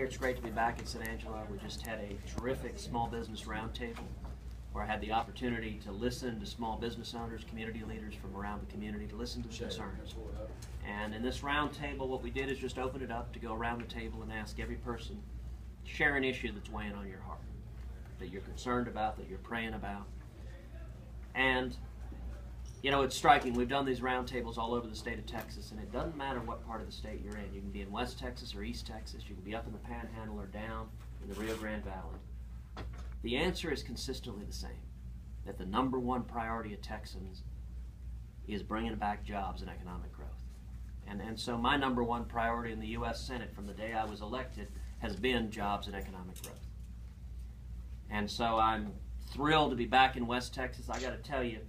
here. It's great to be back in San Angelo. We just had a terrific small business roundtable where I had the opportunity to listen to small business owners, community leaders from around the community, to listen to the concerns. And in this roundtable, what we did is just open it up to go around the table and ask every person to share an issue that's weighing on your heart, that you're concerned about, that you're praying about. And you know, it's striking. We've done these roundtables all over the state of Texas, and it doesn't matter what part of the state you're in. You can be in West Texas or East Texas. You can be up in the Panhandle or down in the Rio Grande Valley. The answer is consistently the same, that the #1 priority of Texans is bringing back jobs and economic growth. And so my #1 priority in the U.S. Senate from the day I was elected has been jobs and economic growth. And so I'm thrilled to be back in West Texas. I got to tell you,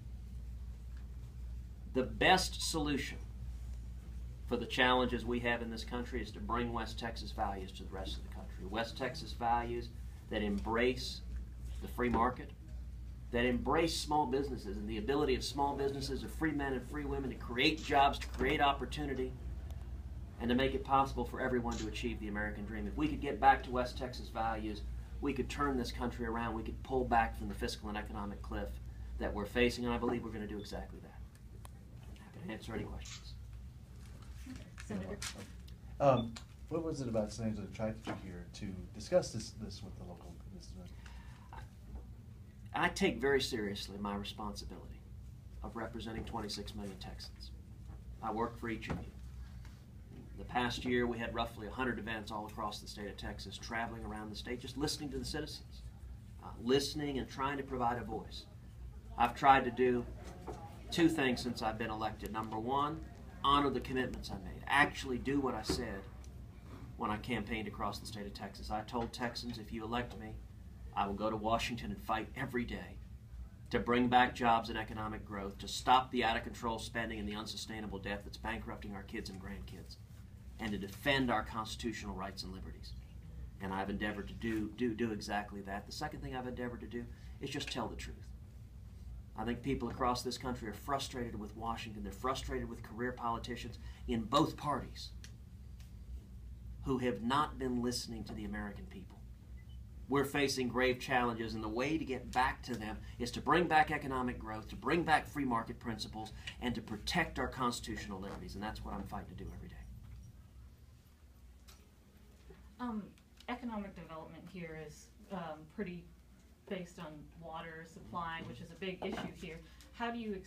the best solution for the challenges we have in this country is to bring West Texas values to the rest of the country. West Texas values that embrace the free market, that embrace small businesses and the ability of small businesses, of free men and free women to create jobs, to create opportunity, and to make it possible for everyone to achieve the American dream. If we could get back to West Texas values, we could turn this country around. We could pull back from the fiscal and economic cliff that we're facing, and I believe we're going to do exactly that. Answer any questions. Senator. What was it about San Angelo that attracted you here to discuss this with the local businessmen? I take very seriously my responsibility of representing 26 million Texans. I work for each of you. The past year we had roughly 100 events all across the state of Texas, traveling around the state, just listening to the citizens, listening and trying to provide a voice. I've tried to do 2 things since I've been elected. #1, honor the commitments I made. Actually do what I said when I campaigned across the state of Texas. I told Texans, if you elect me, I will go to Washington and fight every day to bring back jobs and economic growth, to stop the out-of-control spending and the unsustainable debt that's bankrupting our kids and grandkids, and to defend our constitutional rights and liberties. And I've endeavored to do exactly that. The second thing I've endeavored to do is just tell the truth. I think people across this country are frustrated with Washington. They're frustrated with career politicians in both parties who have not been listening to the American people. We're facing grave challenges, and the way to get back to them is to bring back economic growth, to bring back free market principles, and to protect our constitutional liberties, and that's what I'm fighting to do every day. Economic development here is pretty based on water supply, which is a big issue here. How do you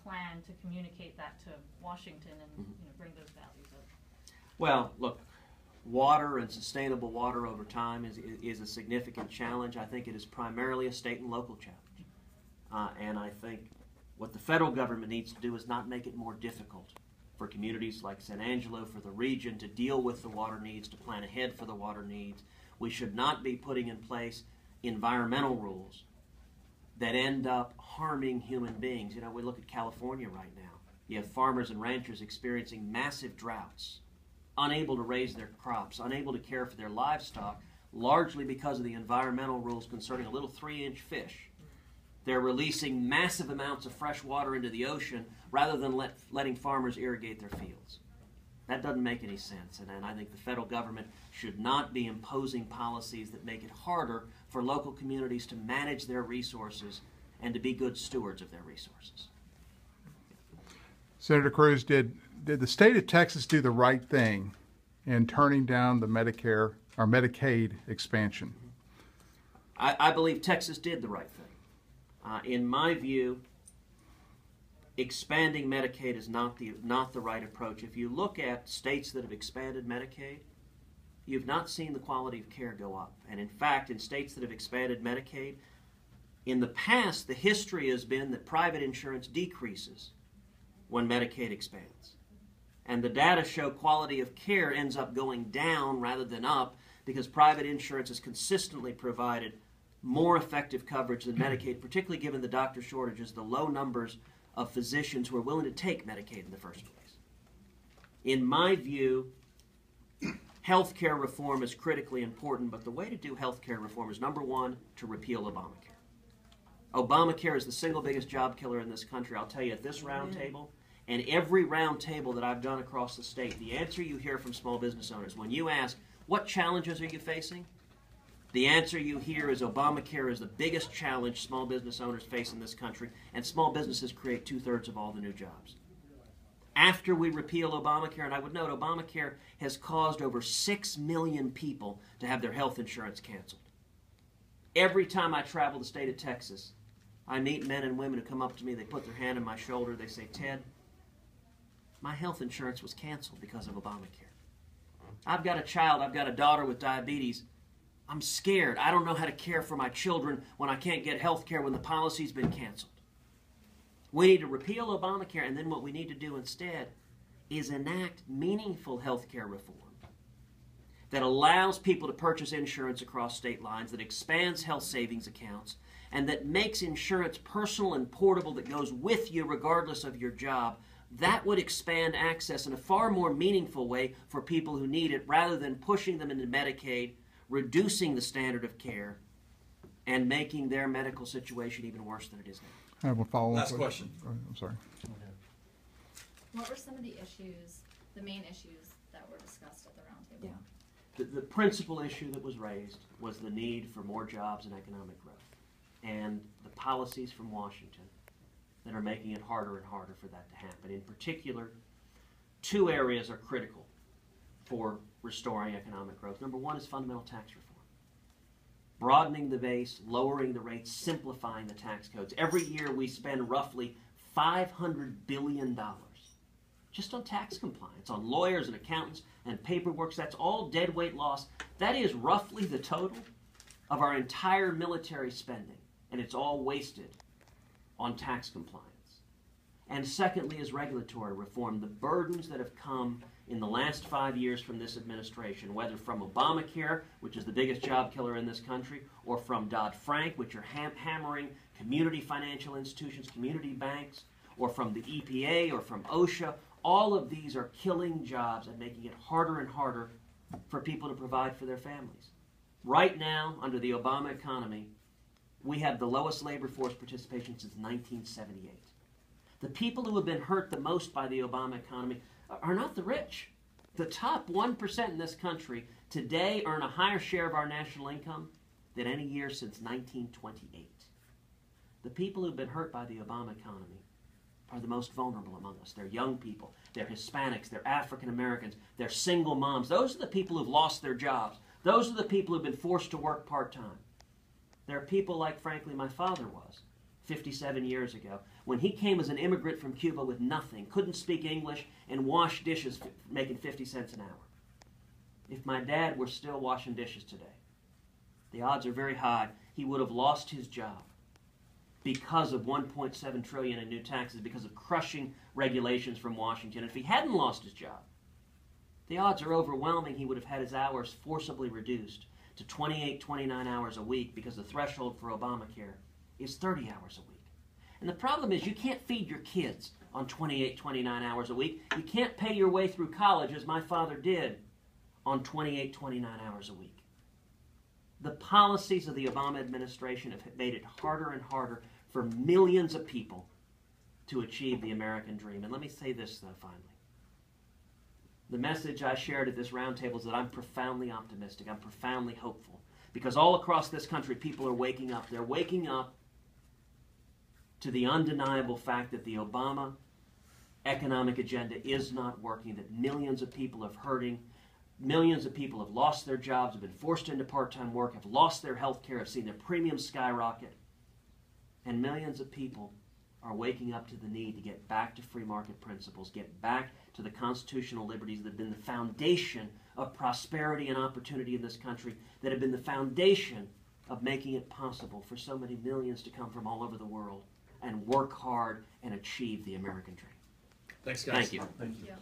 plan to communicate that to Washington and bring those values up? Well, look, water and sustainable water over time is a significant challenge. I think it is primarily a state and local challenge. And I think what the federal government needs to do is not make it more difficult for communities like San Angelo, for the region, to deal with the water needs, to plan ahead for the water needs. We should not be putting in place environmental rules that end up harming human beings. You know, we look at California right now. You have farmers and ranchers experiencing massive droughts, unable to raise their crops, unable to care for their livestock, largely because of the environmental rules concerning a little 3-inch fish. They're releasing massive amounts of fresh water into the ocean rather than letting farmers irrigate their fields. That doesn't make any sense, and I think the federal government should not be imposing policies that make it harder for local communities to manage their resources and to be good stewards of their resources. Senator Cruz, did the state of Texas do the right thing in turning down the Medicare or Medicaid expansion? I believe Texas did the right thing. In my view, expanding Medicaid is not the right approach. If you look at states that have expanded Medicaid, you've not seen the quality of care go up. And in fact, in states that have expanded Medicaid, in the past, the history has been that private insurance decreases when Medicaid expands. And the data show quality of care ends up going down rather than up because private insurance has consistently provided more effective coverage than Medicaid, particularly given the doctor shortages, the low numbers of physicians who are willing to take Medicaid in the first place. In my view, health care reform is critically important, but the way to do health care reform is, #1, to repeal Obamacare. Obamacare is the single biggest job killer in this country. I'll tell you, at this round table and every round table that I've done across the state, the answer you hear from small business owners when you ask, What challenges are you facing? The answer you hear is Obamacare is the biggest challenge small business owners face in this country, and small businesses create 2/3 of all the new jobs. After we repeal Obamacare, and I would note Obamacare has caused over 6 million people to have their health insurance canceled. Every time I travel the state of Texas, I meet men and women who come up to me, they put their hand on my shoulder, they say, "Ted, my health insurance was canceled because of Obamacare. I've got a child, I've got a daughter with diabetes. I'm scared. I don't know how to care for my children when I can't get health care when the policy's been canceled." We need to repeal Obamacare, and then what we need to do instead is enact meaningful health care reform that allows people to purchase insurance across state lines, that expands health savings accounts, and that makes insurance personal and portable, that goes with you regardless of your job. That would expand access in a far more meaningful way for people who need it, rather than pushing them into Medicaid, reducing the standard of care, and making their medical situation even worse than it is now. I have a follow-up. Last question. Go ahead, I'm sorry. What were some of the issues, the main issues that were discussed at the roundtable? The principal issue that was raised was the need for more jobs and economic growth, and the policies from Washington that are making it harder and harder for that to happen. In particular, two areas are critical for restoring economic growth. Number one is fundamental tax reform. Broadening the base, lowering the rates, simplifying the tax codes. Every year we spend roughly $500 billion just on tax compliance, on lawyers and accountants and paperwork. That's all deadweight loss. That is roughly the total of our entire military spending, and it's all wasted on tax compliance. And secondly is regulatory reform. The burdens that have come in the last 5 years from this administration, whether from Obamacare, which is the biggest job killer in this country, or from Dodd-Frank, which are hammering community financial institutions, community banks, or from the EPA, or from OSHA, all of these are killing jobs and making it harder and harder for people to provide for their families. Right now, under the Obama economy, we have the lowest labor force participation since 1978. The people who have been hurt the most by the Obama economy are not the rich. The top 1% in this country today earn a higher share of our national income than any year since 1928. The people who've been hurt by the Obama economy are the most vulnerable among us. They're young people, they're Hispanics, they're African Americans, they're single moms. Those are the people who've lost their jobs. Those are the people who've been forced to work part-time. There are people like, frankly, my father was 57 years ago, when he came as an immigrant from Cuba with nothing, couldn't speak English, and washed dishes making 50 cents an hour. If my dad were still washing dishes today, the odds are very high he would have lost his job because of $1.7 trillion in new taxes, because of crushing regulations from Washington. And if he hadn't lost his job, the odds are overwhelming he would have had his hours forcibly reduced to 28, 29 hours a week, because the threshold for Obamacare is 30 hours a week. And the problem is you can't feed your kids on 28, 29 hours a week. You can't pay your way through college, as my father did, on 28, 29 hours a week. The policies of the Obama administration have made it harder and harder for millions of people to achieve the American dream. And let me say this, though, finally. The message I shared at this roundtable is that I'm profoundly optimistic. I'm profoundly hopeful. Because all across this country, people are waking up. They're waking up to the undeniable fact that the Obama economic agenda is not working, that millions of people are hurting, millions of people have lost their jobs, have been forced into part-time work, have lost their health care, have seen their premiums skyrocket, and millions of people are waking up to the need to get back to free market principles, get back to the constitutional liberties that have been the foundation of prosperity and opportunity in this country, that have been the foundation of making it possible for so many millions to come from all over the world and work hard and achieve the American dream. Thanks, guys. Thank you. Thank you. Yeah.